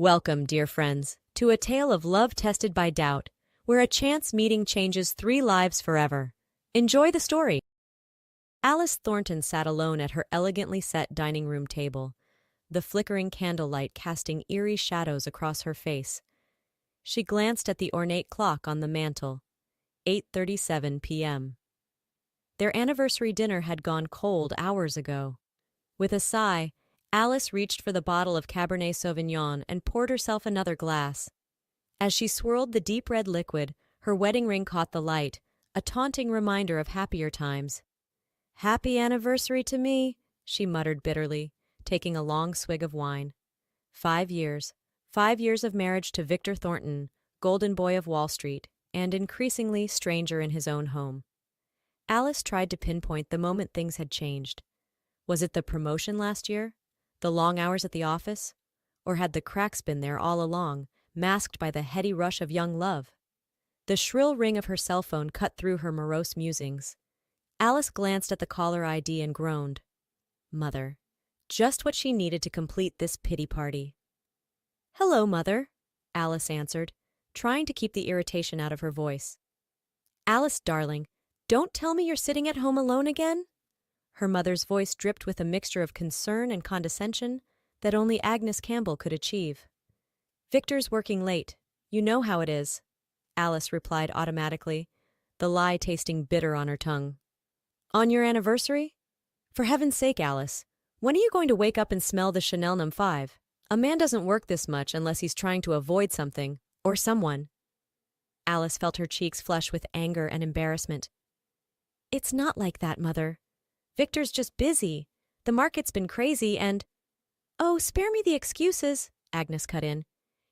Welcome, dear friends, to a tale of love tested by doubt, where a chance meeting changes 3 lives forever. Enjoy the story. Alice Thornton sat alone at her elegantly set dining room table, the flickering candlelight casting eerie shadows across her face. She glanced at the ornate clock on the mantel. 8:37 p.m. Their anniversary dinner had gone cold hours ago. With a sigh, Alice reached for the bottle of Cabernet Sauvignon and poured herself another glass. As she swirled the deep red liquid, her wedding ring caught the light, a taunting reminder of happier times. "Happy anniversary to me," she muttered bitterly, taking a long swig of wine. 5 years. 5 years of marriage to Victor Thornton, golden boy of Wall Street, and increasingly stranger in his own home. Alice tried to pinpoint the moment things had changed. Was it the promotion last year? The long hours at the office? Or had the cracks been there all along, masked by the heady rush of young love? The shrill ring of her cell phone cut through her morose musings. Alice glanced at the caller ID and groaned. Mother. Just what she needed to complete this pity party. "Hello, Mother," Alice answered, trying to keep the irritation out of her voice. "Alice, darling, don't tell me you're sitting at home alone again?" Her mother's voice dripped with a mixture of concern and condescension that only Agnes Campbell could achieve. "Victor's working late. You know how it is," Alice replied automatically, the lie tasting bitter on her tongue. "On your anniversary? For heaven's sake, Alice, when are you going to wake up and smell the Chanel No. 5? A man doesn't work this much unless he's trying to avoid something, or someone." Alice felt her cheeks flush with anger and embarrassment. "It's not like that, Mother. Victor's just busy. The market's been crazy and—" "Oh, spare me the excuses," Agnes cut in.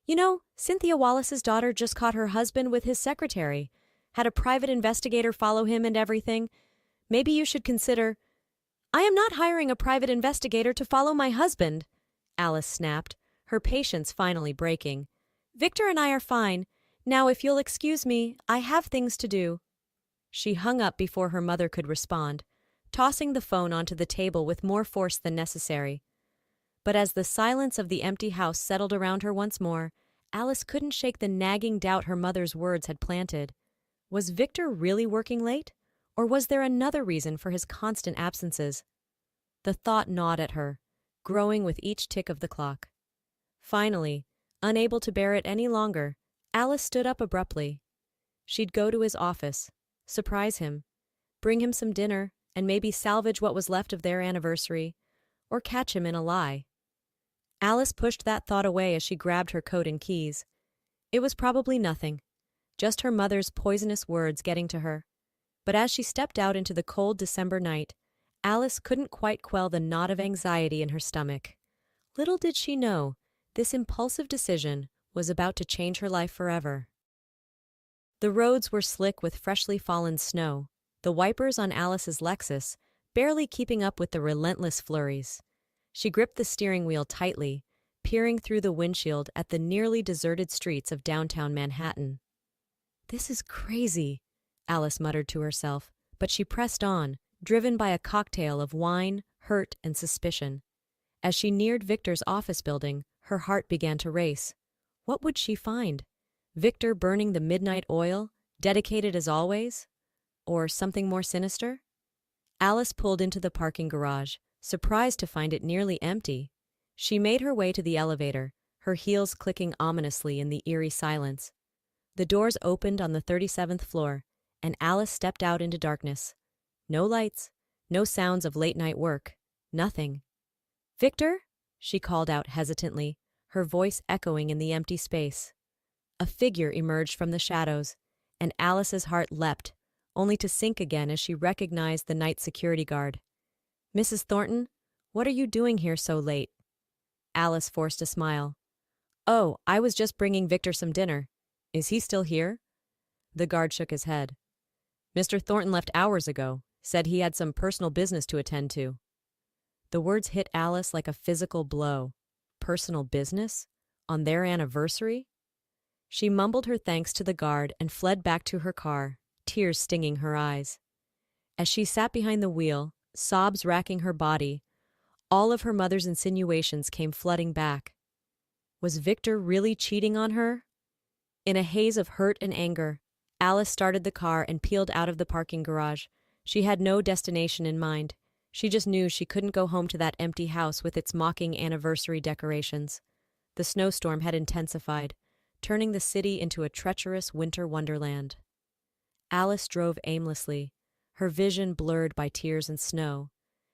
"You know, Cynthia Wallace's daughter just caught her husband with his secretary. Had a private investigator follow him and everything. Maybe you should consider—" "I am not hiring a private investigator to follow my husband," Alice snapped, her patience finally breaking. "Victor and I are fine. Now, if you'll excuse me, I have things to do." She hung up before her mother could respond, tossing the phone onto the table with more force than necessary. But as the silence of the empty house settled around her once more, Alice couldn't shake the nagging doubt her mother's words had planted. Was Victor really working late? Or was there another reason for his constant absences? The thought gnawed at her, growing with each tick of the clock. Finally, unable to bear it any longer, Alice stood up abruptly. She'd go to his office, surprise him, bring him some dinner, and maybe salvage what was left of their anniversary, or catch him in a lie. Alice pushed that thought away as she grabbed her coat and keys. It was probably nothing, just her mother's poisonous words getting to her. But as she stepped out into the cold December night, Alice couldn't quite quell the knot of anxiety in her stomach. Little did she know, this impulsive decision was about to change her life forever. The roads were slick with freshly fallen snow, the wipers on Alice's Lexus barely keeping up with the relentless flurries. She gripped the steering wheel tightly, peering through the windshield at the nearly deserted streets of downtown Manhattan. "This is crazy," Alice muttered to herself, but she pressed on, driven by a cocktail of wine, hurt, and suspicion. As she neared Victor's office building, her heart began to race. What would she find? Victor burning the midnight oil, dedicated as always? Or something more sinister? Alice pulled into the parking garage, surprised to find it nearly empty. She made her way to the elevator, her heels clicking ominously in the eerie silence. The doors opened on the 37th floor, and Alice stepped out into darkness. No lights, no sounds of late-night work, nothing. "Victor?" she called out hesitantly, her voice echoing in the empty space. A figure emerged from the shadows, and Alice's heart leapt, only to sink again as she recognized the night security guard. "Mrs. Thornton, what are you doing here so late?" Alice forced a smile. "Oh, I was just bringing Victor some dinner. Is he still here?" The guard shook his head. "Mr. Thornton left hours ago, said he had some personal business to attend to." The words hit Alice like a physical blow. Personal business? On their anniversary? She mumbled her thanks to the guard and fled back to her car, tears stinging her eyes. As she sat behind the wheel, sobs racking her body, all of her mother's insinuations came flooding back. Was Victor really cheating on her? In a haze of hurt and anger, Alice started the car and peeled out of the parking garage. She had no destination in mind. She just knew she couldn't go home to that empty house with its mocking anniversary decorations. The snowstorm had intensified, turning the city into a treacherous winter wonderland. Alice drove aimlessly, her vision blurred by tears and snow.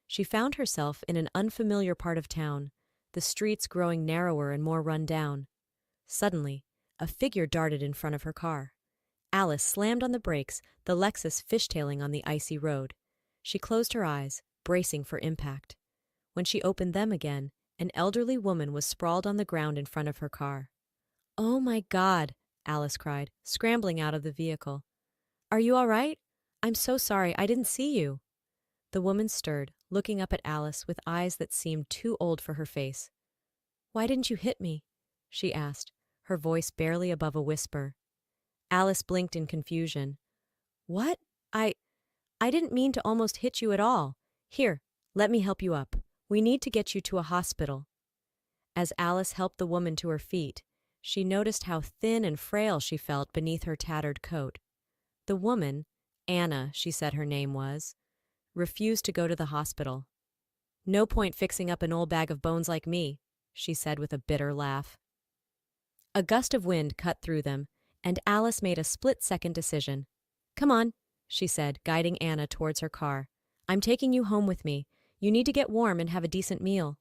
She found herself in an unfamiliar part of town, the streets growing narrower and more run down. Suddenly, a figure darted in front of her car. Alice slammed on the brakes, the Lexus fishtailing on the icy road. She closed her eyes, bracing for impact. When she opened them again, an elderly woman was sprawled on the ground in front of her car. "Oh my God," Alice cried, scrambling out of the vehicle. "Are you all right? I'm so sorry, I didn't see you." The woman stirred, looking up at Alice with eyes that seemed too old for her face. "Why didn't you hit me?" she asked, her voice barely above a whisper. Alice blinked in confusion. "What? I didn't mean to almost hit you at all. Here, let me help you up. We need to get you to a hospital." As Alice helped the woman to her feet, she noticed how thin and frail she felt beneath her tattered coat. The woman, Anna, she said her name was, refused to go to the hospital. "No point fixing up an old bag of bones like me," she said with a bitter laugh. A gust of wind cut through them, and Alice made a split-second decision. "Come on," she said, guiding Anna towards her car. "I'm taking you home with me. You need to get warm and have a decent meal."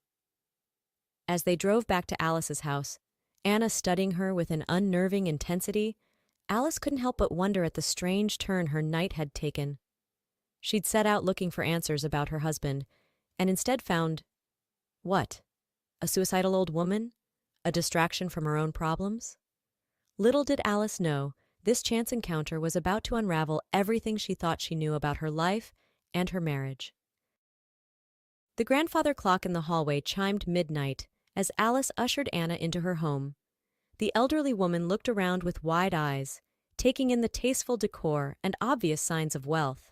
As they drove back to Alice's house, Anna studying her with an unnerving intensity, Alice couldn't help but wonder at the strange turn her night had taken. She'd set out looking for answers about her husband, and instead found, what? A suicidal old woman? A distraction from her own problems? Little did Alice know, this chance encounter was about to unravel everything she thought she knew about her life and her marriage. The grandfather clock in the hallway chimed midnight as Alice ushered Anna into her home. The elderly woman looked around with wide eyes, taking in the tasteful decor and obvious signs of wealth.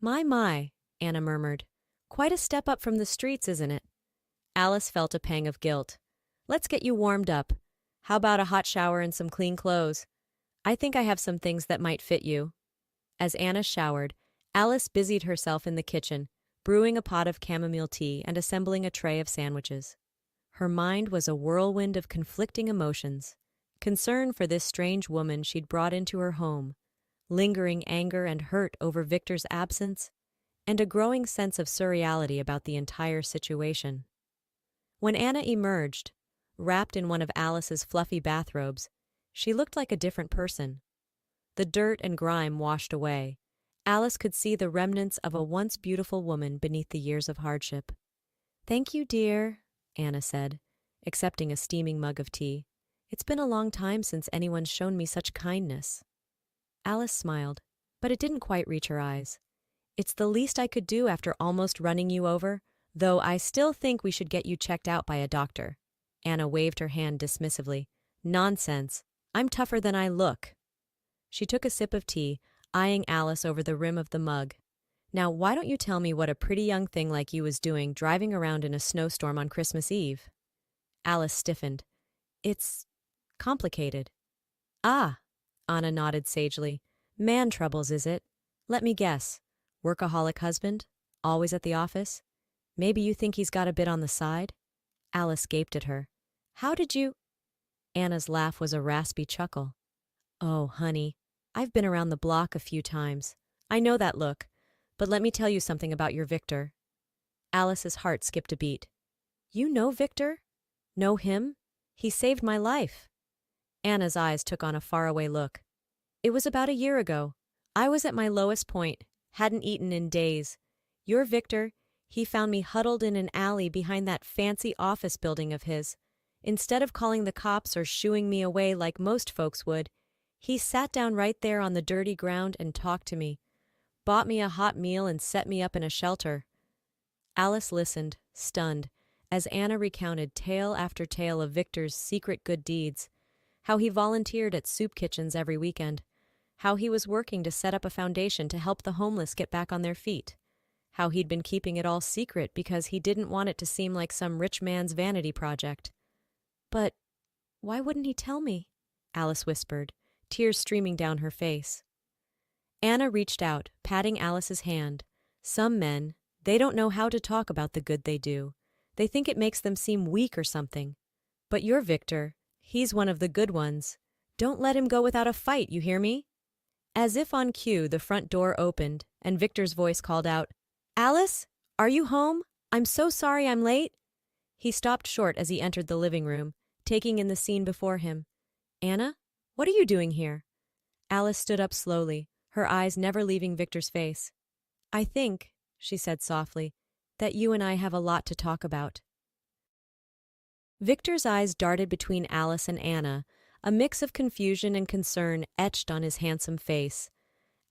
My, Anna murmured. "Quite a step up from the streets, isn't it?" Alice felt a pang of guilt. "Let's get you warmed up. How about a hot shower and some clean clothes? I think I have some things that might fit you." As Anna showered, Alice busied herself in the kitchen, brewing a pot of chamomile tea and assembling a tray of sandwiches. Her mind was a whirlwind of conflicting emotions. Concern for this strange woman she'd brought into her home, lingering anger and hurt over Victor's absence, and a growing sense of surreality about the entire situation. When Anna emerged, wrapped in one of Alice's fluffy bathrobes, she looked like a different person. The dirt and grime washed away. Alice could see the remnants of a once beautiful woman beneath the years of hardship. "Thank you, dear," Anna said, accepting a steaming mug of tea. "It's been a long time since anyone's shown me such kindness." Alice smiled, but it didn't quite reach her eyes. "It's the least I could do after almost running you over, though I still think we should get you checked out by a doctor." Anna waved her hand dismissively. "Nonsense. I'm tougher than I look." She took a sip of tea, eyeing Alice over the rim of the mug. "Now, why don't you tell me what a pretty young thing like you was doing driving around in a snowstorm on Christmas Eve?" Alice stiffened. "It's complicated." "Ah," Anna nodded sagely. "Man troubles, is it? Let me guess. Workaholic husband? Always at the office? Maybe you think he's got a bit on the side?" Alice gaped at her. "How did you—" Anna's laugh was a raspy chuckle. "Oh, honey, I've been around the block a few times. I know that look. But let me tell you something about your Victor." Alice's heart skipped a beat. "You know Victor? Know him? He saved my life." Anna's eyes took on a faraway look. "It was about a year ago. I was at my lowest point, hadn't eaten in days. Your Victor, he found me huddled in an alley behind that fancy office building of his. Instead of calling the cops or shooing me away like most folks would, he sat down right there on the dirty ground and talked to me. Bought me a hot meal and set me up in a shelter." Alice listened, stunned, as Anna recounted tale after tale of Victor's secret good deeds, how he volunteered at soup kitchens every weekend, how he was working to set up a foundation to help the homeless get back on their feet, how he'd been keeping it all secret because he didn't want it to seem like some rich man's vanity project. But Why wouldn't he tell me? Alice whispered, tears streaming down her face. Anna reached out, patting Alice's hand. Some men, they don't know how to talk about the good they do. They think it makes them seem weak or something. But you're Victor. He's one of the good ones. Don't let him go without a fight, you hear me? As if on cue, the front door opened, and Victor's voice called out, Alice, are you home? I'm so sorry I'm late. He stopped short as he entered the living room, taking in the scene before him. Anna, what are you doing here? Alice stood up slowly, her eyes never leaving Victor's face. I think, she said softly, that you and I have a lot to talk about. Victor's eyes darted between Alice and Anna, a mix of confusion and concern etched on his handsome face.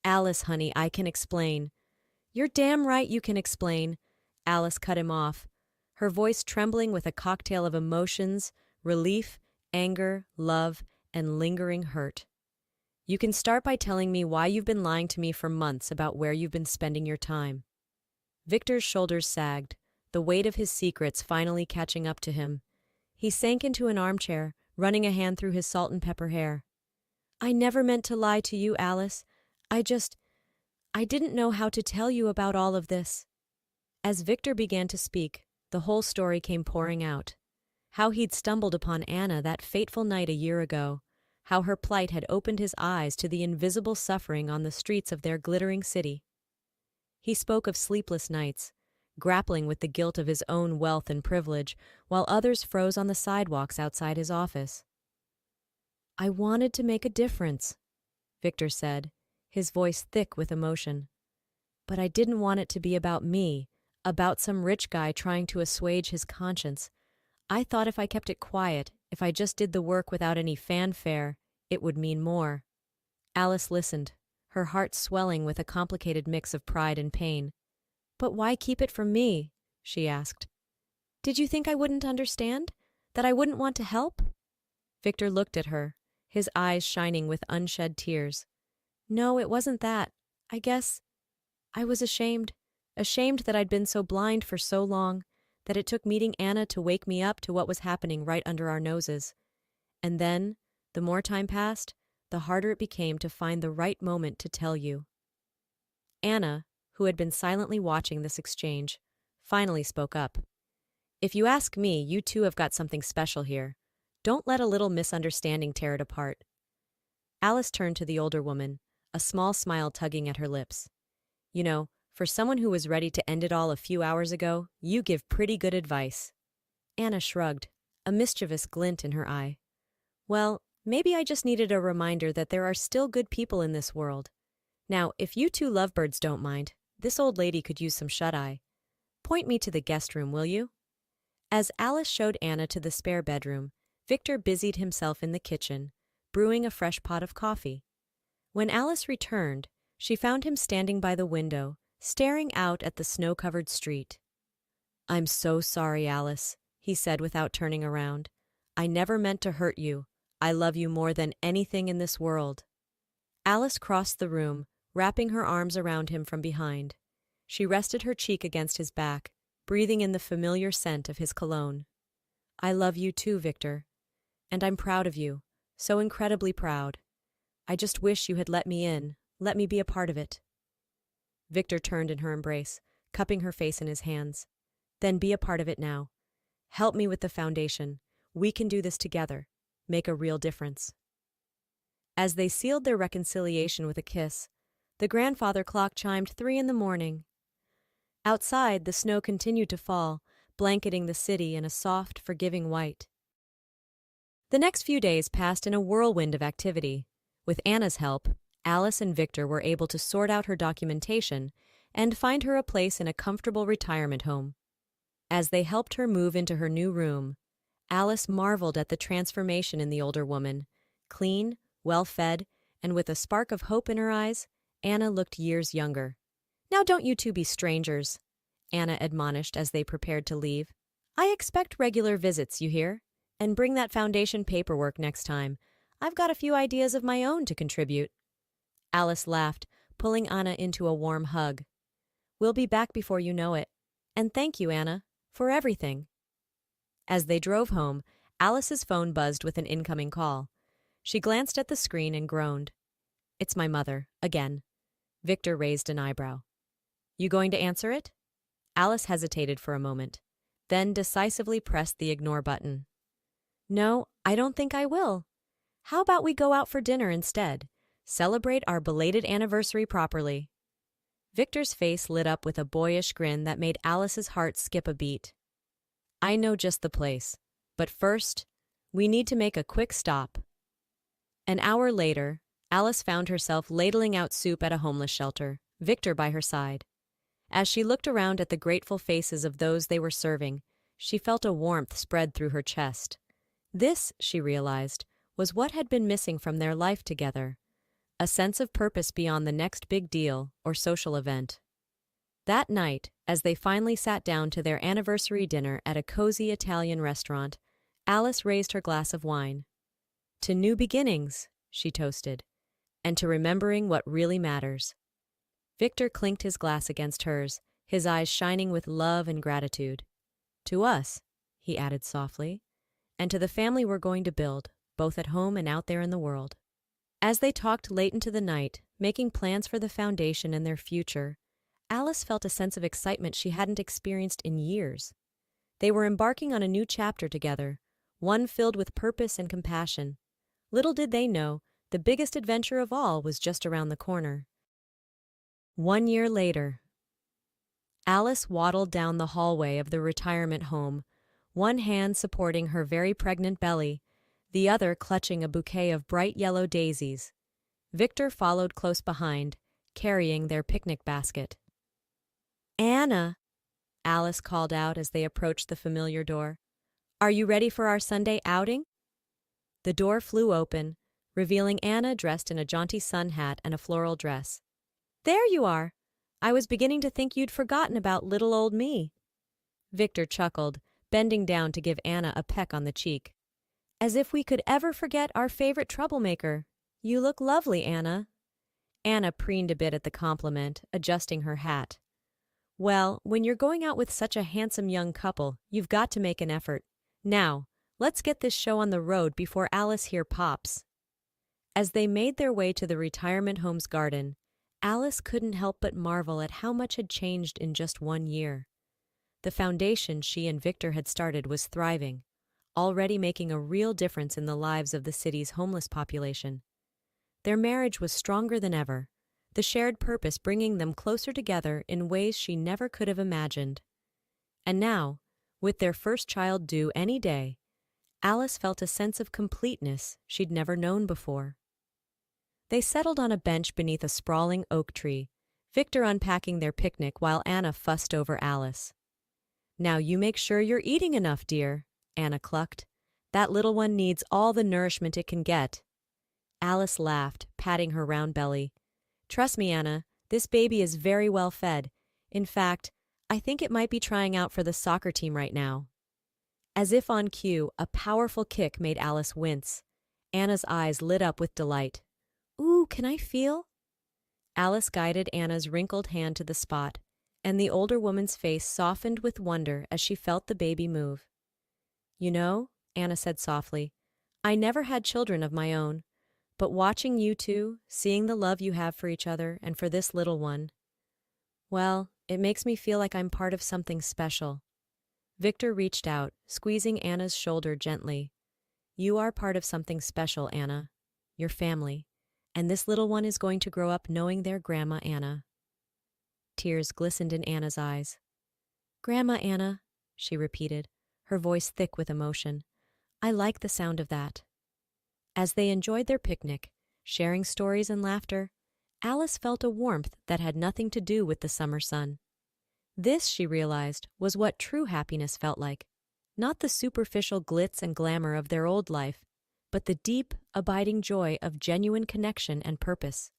Alice, honey, I can explain. You're damn right you can explain. Alice cut him off, her voice trembling with a cocktail of emotions, relief, anger, love, and lingering hurt. You can start by telling me why you've been lying to me for months about where you've been spending your time. Victor's shoulders sagged, the weight of his secrets finally catching up to him. He sank into an armchair, running a hand through his salt and pepper hair. I never meant to lie to you, Alice. I didn't know how to tell you about all of this. As Victor began to speak, the whole story came pouring out. How he'd stumbled upon Anna that fateful night a year ago, how her plight had opened his eyes to the invisible suffering on the streets of their glittering city. He spoke of sleepless nights, grappling with the guilt of his own wealth and privilege, while others froze on the sidewalks outside his office. I wanted to make a difference, Victor said, his voice thick with emotion. But I didn't want it to be about me, about some rich guy trying to assuage his conscience. I thought if I kept it quiet, if I just did the work without any fanfare, it would mean more. Alice listened, her heart swelling with a complicated mix of pride and pain. But why keep it from me? She asked. Did you think I wouldn't understand? That I wouldn't want to help? Victor looked at her, his eyes shining with unshed tears. No, it wasn't that. I guess I was ashamed that I'd been so blind for so long, that it took meeting Anna to wake me up to what was happening right under our noses. And then, the more time passed, the harder it became to find the right moment to tell you. Anna, who had been silently watching this exchange, finally spoke up. If you ask me, you two have got something special here. Don't let a little misunderstanding tear it apart. Alice turned to the older woman, a small smile tugging at her lips. You know, for someone who was ready to end it all a few hours ago, you give pretty good advice. Anna shrugged, a mischievous glint in her eye. Well, maybe I just needed a reminder that there are still good people in this world. Now, if you two lovebirds don't mind, this old lady could use some shut-eye. Point me to the guest room, will you? As Alice showed Anna to the spare bedroom, Victor busied himself in the kitchen, brewing a fresh pot of coffee. When Alice returned, she found him standing by the window, staring out at the snow-covered street. I'm so sorry, Alice, he said without turning around. I never meant to hurt you. I love you more than anything in this world. Alice crossed the room, wrapping her arms around him from behind. She rested her cheek against his back, breathing in the familiar scent of his cologne. I love you too, Victor. And I'm proud of you, so incredibly proud. I just wish you had let me in, let me be a part of it. Victor turned in her embrace, cupping her face in his hands. Then be a part of it now. Help me with the foundation. We can do this together. Make a real difference. As they sealed their reconciliation with a kiss, the grandfather clock chimed 3 a.m. Outside, the snow continued to fall, blanketing the city in a soft, forgiving white. The next few days passed in a whirlwind of activity. With Anna's help, Alice and Victor were able to sort out her documentation and find her a place in a comfortable retirement home. As they helped her move into her new room, Alice marveled at the transformation in the older woman. Clean, well-fed, and with a spark of hope in her eyes, Anna looked years younger. Now don't you two be strangers, Anna admonished as they prepared to leave. I expect regular visits, you hear? And bring that foundation paperwork next time. I've got a few ideas of my own to contribute. Alice laughed, pulling Anna into a warm hug. We'll be back before you know it. And thank you, Anna, for everything. As they drove home, Alice's phone buzzed with an incoming call. She glanced at the screen and groaned. It's my mother, again. Victor raised an eyebrow. You going to answer it? Alice hesitated for a moment, then decisively pressed the ignore button. No, I don't think I will. How about we go out for dinner instead? Celebrate our belated anniversary properly. Victor's face lit up with a boyish grin that made Alice's heart skip a beat. I know just the place, but first, we need to make a quick stop. An hour later, Alice found herself ladling out soup at a homeless shelter, Victor by her side. As she looked around at the grateful faces of those they were serving, she felt a warmth spread through her chest. This, she realized, was what had been missing from their life together. A sense of purpose beyond the next big deal or social event. That night, as they finally sat down to their anniversary dinner at a cozy Italian restaurant, Alice raised her glass of wine. To new beginnings, she toasted, and to remembering what really matters. Victor clinked his glass against hers, his eyes shining with love and gratitude. To us, he added softly, and to the family we're going to build, both at home and out there in the world. As they talked late into the night, making plans for the foundation and their future, Alice felt a sense of excitement she hadn't experienced in years. They were embarking on a new chapter together, one filled with purpose and compassion. Little did they know, the biggest adventure of all was just around the corner. 1 year later, Alice waddled down the hallway of the retirement home, one hand supporting her very pregnant belly, the other clutching a bouquet of bright yellow daisies. Victor followed close behind, carrying their picnic basket. Anna, Alice called out as they approached the familiar door. Are you ready for our Sunday outing? The door flew open, revealing Anna dressed in a jaunty sun hat and a floral dress. There you are! I was beginning to think you'd forgotten about little old me. Victor chuckled, bending down to give Anna a peck on the cheek. As if we could ever forget our favorite troublemaker. You look lovely, Anna. Anna preened a bit at the compliment, adjusting her hat. Well, when you're going out with such a handsome young couple, you've got to make an effort. Now, let's get this show on the road before Alice here pops. As they made their way to the retirement home's garden, Alice couldn't help but marvel at how much had changed in just 1 year. The foundation she and Victor had started was thriving, already making a real difference in the lives of the city's homeless population. Their marriage was stronger than ever, the shared purpose bringing them closer together in ways she never could have imagined. And now, with their first child due any day, Alice felt a sense of completeness she'd never known before. They settled on a bench beneath a sprawling oak tree, Victor unpacking their picnic while Anna fussed over Alice. Now you make sure you're eating enough, dear, Anna clucked. That little one needs all the nourishment it can get. Alice laughed, patting her round belly. Trust me, Anna, this baby is very well fed. In fact, I think it might be trying out for the soccer team right now. As if on cue, a powerful kick made Alice wince. Anna's eyes lit up with delight. Ooh, can I feel? Alice guided Anna's wrinkled hand to the spot, and the older woman's face softened with wonder as she felt the baby move. You know, Anna said softly, I never had children of my own, but watching you two, seeing the love you have for each other and for this little one, well, it makes me feel like I'm part of something special. Victor reached out, squeezing Anna's shoulder gently. You are part of something special, Anna. Your family. And this little one is going to grow up knowing their Grandma Anna. Tears glistened in Anna's eyes. Grandma Anna, she repeated, her voice thick with emotion. I like the sound of that. As they enjoyed their picnic, sharing stories and laughter, Alice felt a warmth that had nothing to do with the summer sun. This, she realized, was what true happiness felt like. Not the superficial glitz and glamour of their old life, but the deep, abiding joy of genuine connection and purpose.